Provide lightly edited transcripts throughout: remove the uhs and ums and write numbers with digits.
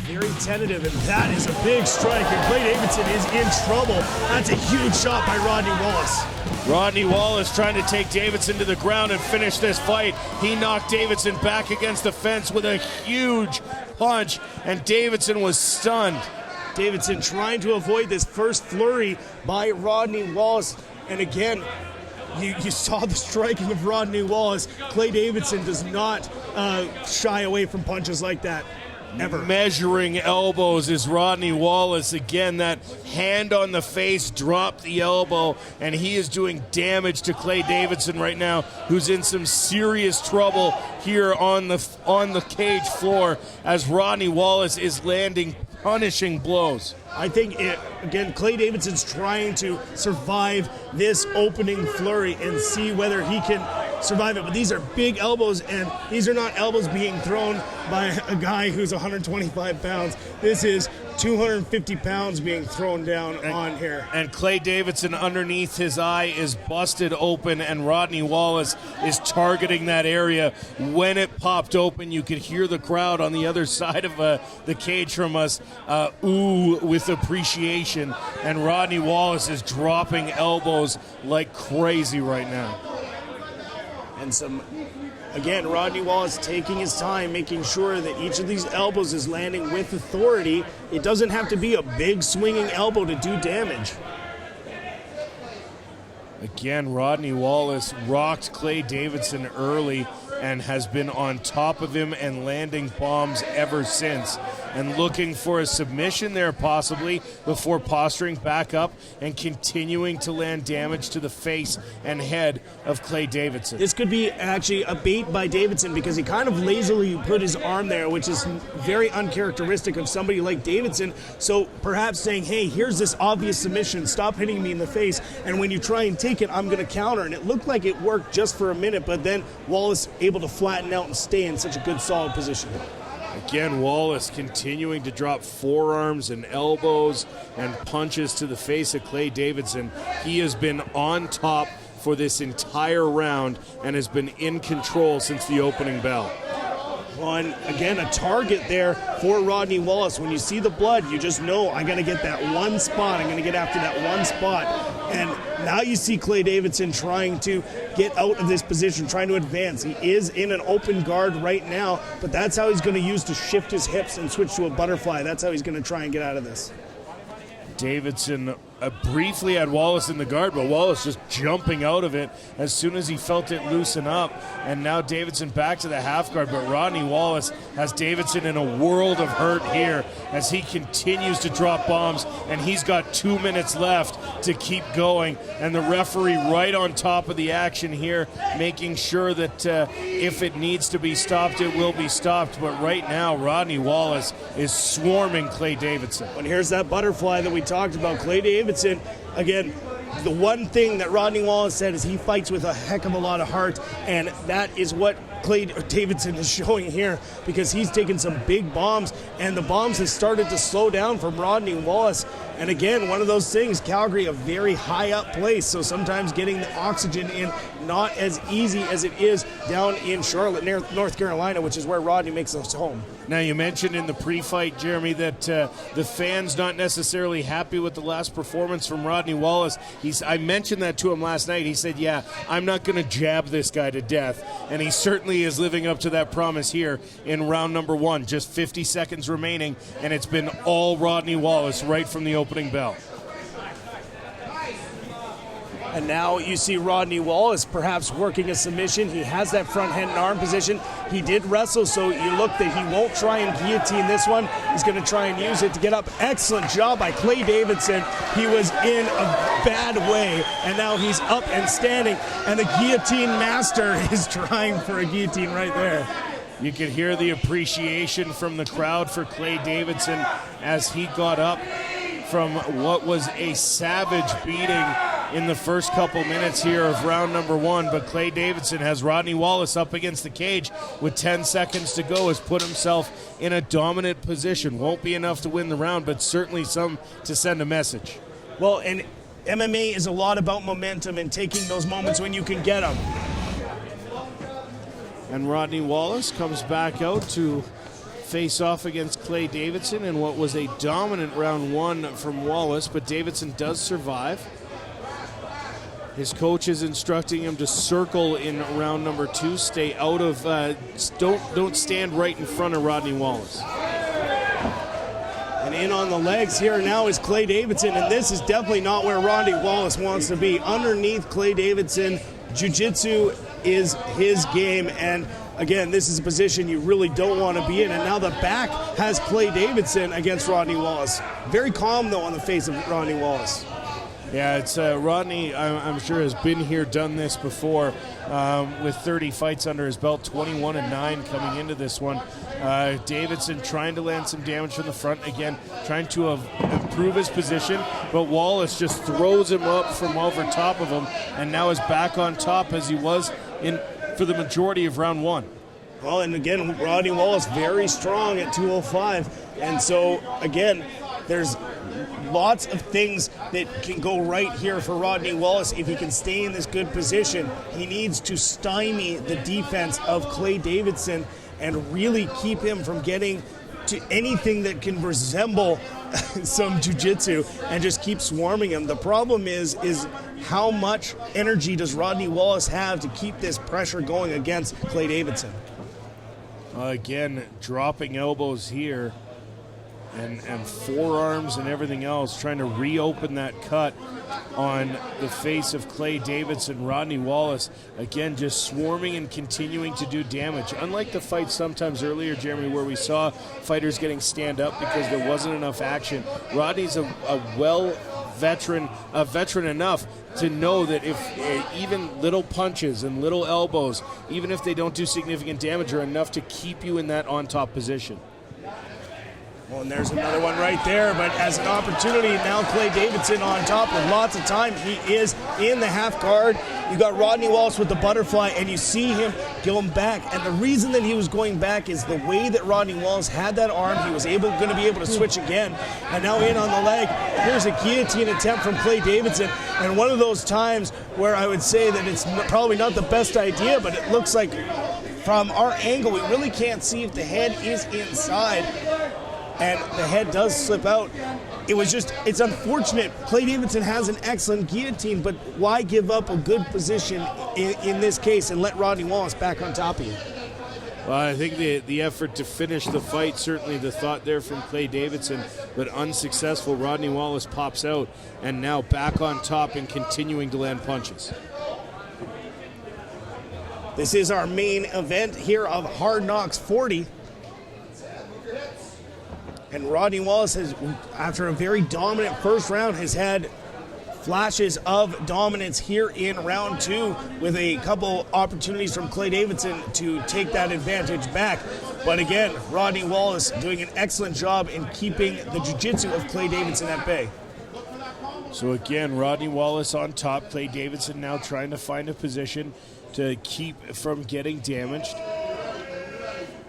very tentative, and that is a big strike, and Clay Davidson is in trouble. That's a huge shot by Rodney Wallace. Rodney Wallace trying to take Davidson to the ground and finish this fight. He knocked Davidson back against the fence with a huge punch, and Davidson was stunned. Davidson trying to avoid this first flurry by Rodney Wallace, and again, you saw the striking of Rodney Wallace. Clay Davidson does not shy away from punches like that, ever. Measuring elbows is Rodney Wallace. Again, that hand on the face dropped the elbow, and he is doing damage to Clay Davidson right now, who's in some serious trouble here on the cage floor as Rodney Wallace is landing punishing blows. I think, again, Clay Davidson's trying to survive this opening flurry and see whether he can survive it. But these are big elbows, and these are not elbows being thrown by a guy who's 125 pounds. This is 250 pounds being thrown down on here. And Clay Davidson underneath his eye is busted open, and Rodney Wallace is targeting that area. When it popped open, you could hear the crowd on the other side of the cage from us ooh with appreciation, and Rodney Wallace is dropping elbows like crazy right now. And again, Rodney Wallace taking his time, making sure that each of these elbows is landing with authority. It doesn't have to be a big swinging elbow to do damage. Again, Rodney Wallace rocked Clay Davidson early and has been on top of him and landing bombs ever since. And looking for a submission there possibly before posturing back up and continuing to land damage to the face and head of Clay Davidson. This could be actually a bait by Davidson because he kind of lazily put his arm there, which is very uncharacteristic of somebody like Davidson. So perhaps saying, hey, here's this obvious submission, stop hitting me in the face, and when you try and take it, I'm going to counter. And it looked like it worked just for a minute, but then Wallace able to flatten out and stay in such a good solid position. Again, Wallace continuing to drop forearms and elbows and punches to the face of Clay Davidson. He has been on top for this entire round and has been in control since the opening bell. Well, and again, a target there for Rodney Wallace. When you see the blood, you just know I'm going to get that one spot. I'm going to get after that one spot. And now you see Clay Davidson trying to get out of this position, trying to advance. He is in an open guard right now, but that's how he's going to use to shift his hips and switch to a butterfly. That's how he's going to try and get out of this. Davidson briefly had Wallace in the guard, but Wallace just jumping out of it as soon as he felt it loosen up. And now Davidson back to the half guard, but Rodney Wallace has Davidson in a world of hurt here as he continues to drop bombs, and he's got 2 minutes left to keep going. And the referee right on top of the action here, making sure that if it needs to be stopped, it will be stopped. But right now, Rodney Wallace is swarming Clay Davidson. And here's that butterfly that we talked about. Clay Davidson, again, the one thing that Rodney Wallace said is he fights with a heck of a lot of heart, and that is what Clay Davidson is showing here, because he's taken some big bombs, and the bombs have started to slow down from Rodney Wallace. And again, one of those things, Calgary, a very high up place, so sometimes getting the oxygen in not as easy as it is down in Charlotte, North Carolina, which is where Rodney makes his home. Now, you mentioned in the pre-fight, Jeremy, that the fans not necessarily happy with the last performance from Rodney Wallace. I mentioned that to him last night. He said, yeah, I'm not going to jab this guy to death. And he certainly is living up to that promise here in round number one. Just 50 seconds remaining, and it's been all Rodney Wallace right from the opening bell. And now you see Rodney Wallace perhaps working a submission. He has that front head and arm position. He did wrestle, so you look that he won't try and guillotine this one. He's going to try and use it to get up. Excellent job by Clay Davidson. He was in a bad way, and now he's up and standing. And the guillotine master is trying for a guillotine right there. You could hear the appreciation from the crowd for Clay Davidson as he got up from what was a savage beating in the first couple minutes here of round number one. But Clay Davidson has Rodney Wallace up against the cage with 10 seconds to go, has put himself in a dominant position. Won't be enough to win the round, but certainly some to send a message. Well, and MMA is a lot about momentum and taking those moments when you can get them. And Rodney Wallace comes back out to face off against Clay Davidson in what was a dominant round one from Wallace, but Davidson does survive. His coach is instructing him to circle in round number 2, stay out of, don't stand right in front of Rodney Wallace. And in on the legs here now is Clay Davidson, and this is definitely not where Rodney Wallace wants to be. Underneath Clay Davidson, jiu-jitsu is his game, and again, this is a position you really don't want to be in. And now the back has Clay Davidson against Rodney Wallace. Very calm, though, on the face of Rodney Wallace. Yeah, it's Rodney, I'm sure, has been here, done this before with 30 fights under his belt, 21-9 coming into this one. Davidson trying to land some damage from the front, again, trying to improve his position, but Wallace just throws him up from over top of him and now is back on top as he was for the majority of round one. Well, and again, Rodney Wallace very strong at 205. And so, again, there's lots of things that can go right here for Rodney Wallace if he can stay in this good position. He needs to stymie the defense of Clay Davidson and really keep him from getting to anything that can resemble some jiu-jitsu and just keep swarming him. The problem is how much energy does Rodney Wallace have to keep this pressure going against Clay Davidson? Again, dropping elbows here. And forearms and everything else, trying to reopen that cut on the face of Clay Davidson. Rodney Wallace, again, just swarming and continuing to do damage. Unlike the fight sometimes earlier, Jeremy, where we saw fighters getting stand up because there wasn't enough action, Rodney's a veteran enough to know that if even little punches and little elbows, even if they don't do significant damage, are enough to keep you in that on-top position. Well, and there's another one right there, but as an opportunity, now Clay Davidson on top with lots of time. He is in the half guard. You got Rodney Wallace with the butterfly, and you see him going back. And the reason that he was going back is the way that Rodney Wallace had that arm. He was going to be able to switch again. And now in on the leg. Here's a guillotine attempt from Clay Davidson. And one of those times where I would say that it's probably not the best idea, but it looks like from our angle, we really can't see if the head is inside. And the head does slip out. It's unfortunate. Clay Davidson has an excellent guillotine, but why give up a good position in this case and let Rodney Wallace back on top of you? Well, I think the effort to finish the fight, certainly the thought there from Clay Davidson, but unsuccessful. Rodney Wallace pops out and now back on top and continuing to land punches. This is our main event here of Hard Knocks 40. And Rodney Wallace has, after a very dominant first round, has had flashes of dominance here in round 2 with a couple opportunities from Clay Davidson to take that advantage back. But again, Rodney Wallace doing an excellent job in keeping the jiu-jitsu of Clay Davidson at bay. So again, Rodney Wallace on top. Clay Davidson now trying to find a position to keep from getting damaged.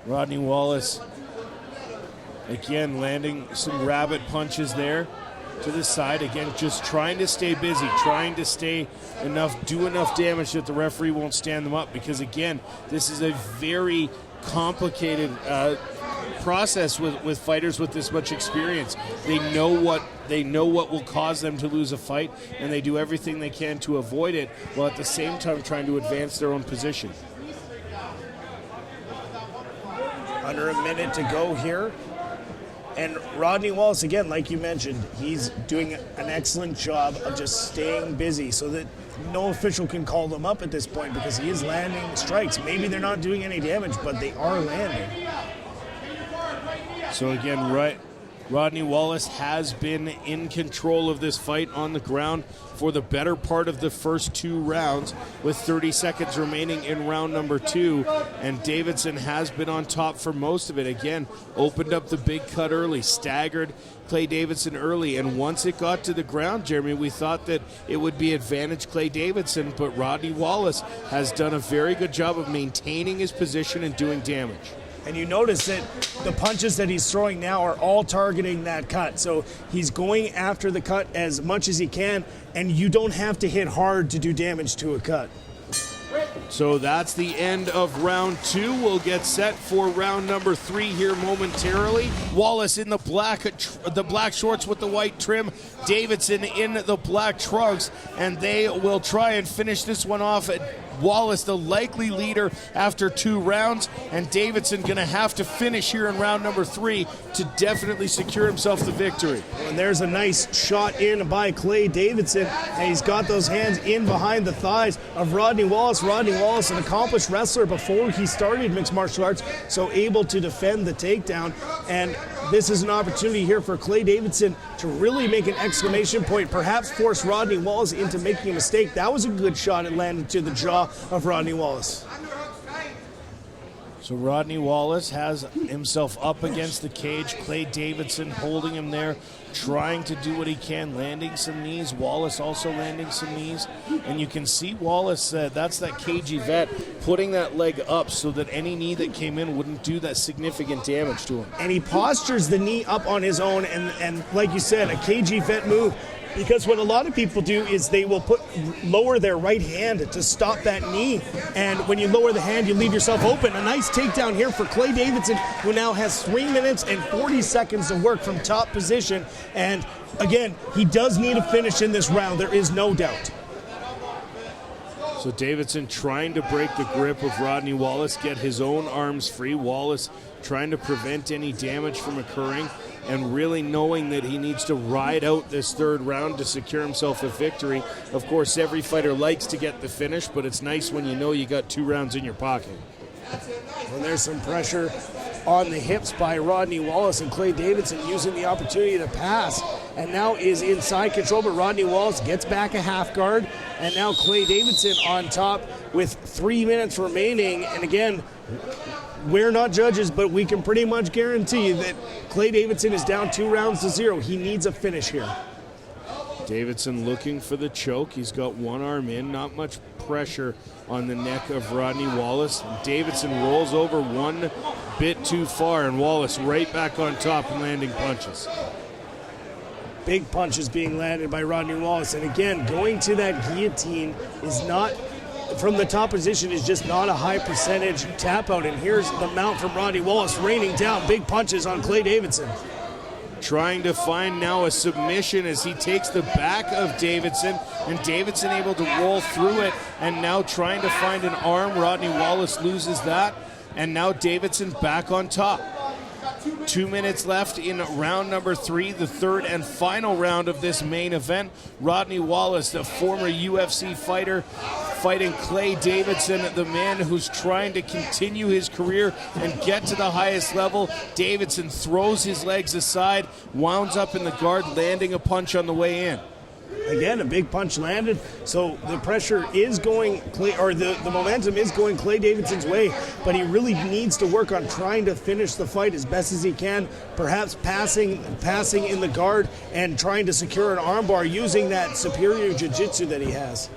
Rodney Wallace again landing some rabbit punches there to the side. Again, just trying to stay busy, trying to do enough damage that the referee won't stand them up, because again, this is a very complicated process with fighters with this much experience. They know what will cause them to lose a fight, and they do everything they can to avoid it, while at the same time trying to advance their own position. Under a minute to go here. And Rodney Wallace, again, like you mentioned, he's doing an excellent job of just staying busy so that no official can call them up at this point, because he is landing strikes. Maybe they're not doing any damage, but they are landing. So again, Rodney Wallace has been in control of this fight on the ground for the better part of the first 2 rounds, with 30 seconds remaining in round number 2, and Davidson has been on top for most of it. Again, opened up the big cut early, staggered Clay Davidson early, and once it got to the ground, Jeremy, we thought that it would be advantage Clay Davidson, but Rodney Wallace has done a very good job of maintaining his position and doing damage. And you notice that the punches that he's throwing now are all targeting that cut. So he's going after the cut as much as he can, and you don't have to hit hard to do damage to a cut. So that's the end of round 2. We'll get set for round number 3 here momentarily. Wallace in the black shorts with the white trim. Davidson in the black trunks, and they will try and finish this one off. Wallace, the likely leader after 2 rounds, and Davidson going to have to finish here in round number 3 to definitely secure himself the victory. And there's a nice shot in by Clay Davidson, and he's got those hands in behind the thighs of Rodney Wallace. Rodney Wallace, an accomplished wrestler before he started mixed martial arts, so able to defend the takedown. And this is an opportunity here for Clay Davidson to really make an exclamation point, perhaps force Rodney Wallace into making a mistake. That was a good shot. It landed to the jaw of Rodney Wallace. So Rodney Wallace has himself up against the cage. Clay Davidson holding him there, trying to do what he can, landing some knees. Wallace also landing some knees. And you can see Wallace, that's that cagey vet, putting that leg up so that any knee that came in wouldn't do that significant damage to him. And he postures the knee up on his own, and like you said, a cagey vet move. Because what a lot of people do is they will lower their right hand to stop that knee. And when you lower the hand, you leave yourself open. A nice takedown here for Clay Davidson, who now has 3 minutes and 40 seconds to work from top position. And again, he does need a finish in this round. There is no doubt. So Davidson trying to break the grip of Rodney Wallace, get his own arms free. Wallace trying to prevent any damage from occurring, and really knowing that he needs to ride out this 3rd round to secure himself a victory. Of course, every fighter likes to get the finish, but it's nice when you know you got 2 rounds in your pocket. And there's some pressure on the hips by Rodney Wallace, and Clay Davidson using the opportunity to pass, and now is inside control, but Rodney Wallace gets back a half guard, and now Clay Davidson on top with 3 minutes remaining. And again, we're not judges, but we can pretty much guarantee that Clay Davidson is down 2 rounds to 0. He needs a finish here. Davidson looking for the choke. He's got one arm in, not much pressure on the neck of Rodney Wallace. Davidson rolls over one bit too far, and Wallace right back on top and landing punches. Big punches being landed by Rodney Wallace. And again, going to that guillotine is not, from the top position, is just not a high percentage tap out. And here's the mount from Rodney Wallace raining down big punches on Clay Davidson. Trying to find now a submission as he takes the back of Davidson, and Davidson able to roll through it, and now trying to find an arm. Rodney Wallace loses that, and now Davidson back on top. 2 minutes left in round number 3, the 3rd and final round of this main event. Rodney Wallace, the former UFC fighter, fighting Clay Davidson, the man who's trying to continue his career and get to the highest level. Davidson throws his legs aside, wounds up in the guard, landing a punch on the way in. Again, a big punch landed, so the pressure is going, the momentum is going Clay Davidson's way, but he really needs to work on trying to finish the fight as best as he can, perhaps passing in the guard and trying to secure an armbar using that superior jiu-jitsu that he has.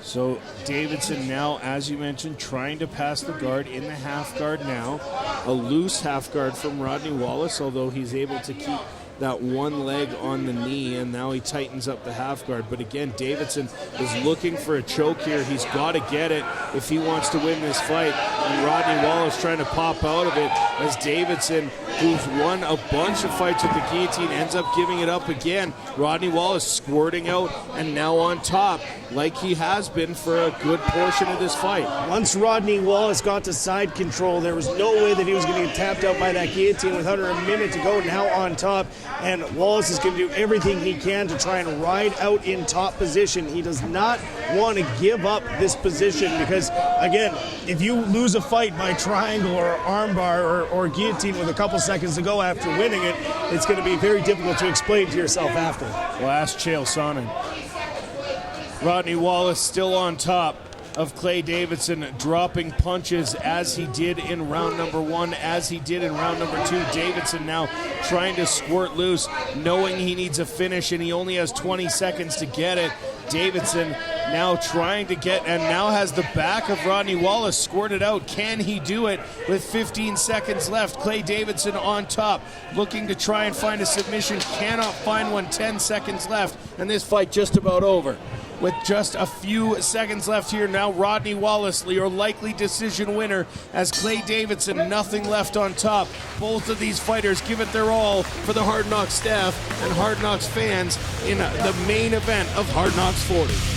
So Davidson now, as you mentioned, trying to pass the guard in the half guard now. A loose half guard from Rodney Wallace, although he's able to keep that one leg on the knee, and now he tightens up the half guard. But again, Davidson is looking for a choke here. He's got to get it if he wants to win this fight. And Rodney Wallace trying to pop out of it as Davidson, who's won a bunch of fights with the guillotine, ends up giving it up again. Rodney Wallace squirting out and now on top like he has been for a good portion of this fight. Once Rodney Wallace got to side control, there was no way that he was going to get tapped out by that guillotine with under a minute to go, now on top. And Wallace is going to do everything he can to try and ride out in top position. He does not want to give up this position because, again, if you lose a fight by triangle or armbar or guillotine with a couple seconds to go after winning it, it's going to be very difficult to explain to yourself after. Well, ask Chael Sonnen. Rodney Wallace still on top of Clay Davidson, dropping punches as he did in round number 1, as he did in round number 2. Davidson now trying to squirt loose, knowing he needs a finish and he only has 20 seconds to get it. Davidson now trying to get, and now has the back of Rodney Wallace squirted out. Can he do it with 15 seconds left? Clay Davidson on top, looking to try and find a submission, cannot find one. 10 seconds left, and this fight just about over. with just a few seconds left here. Now Rodney Wallace, your likely decision winner, as Clay Davidson, nothing left on top. Both of these fighters give it their all for the Hard Knocks staff and Hard Knocks fans in the main event of Hard Knocks 40.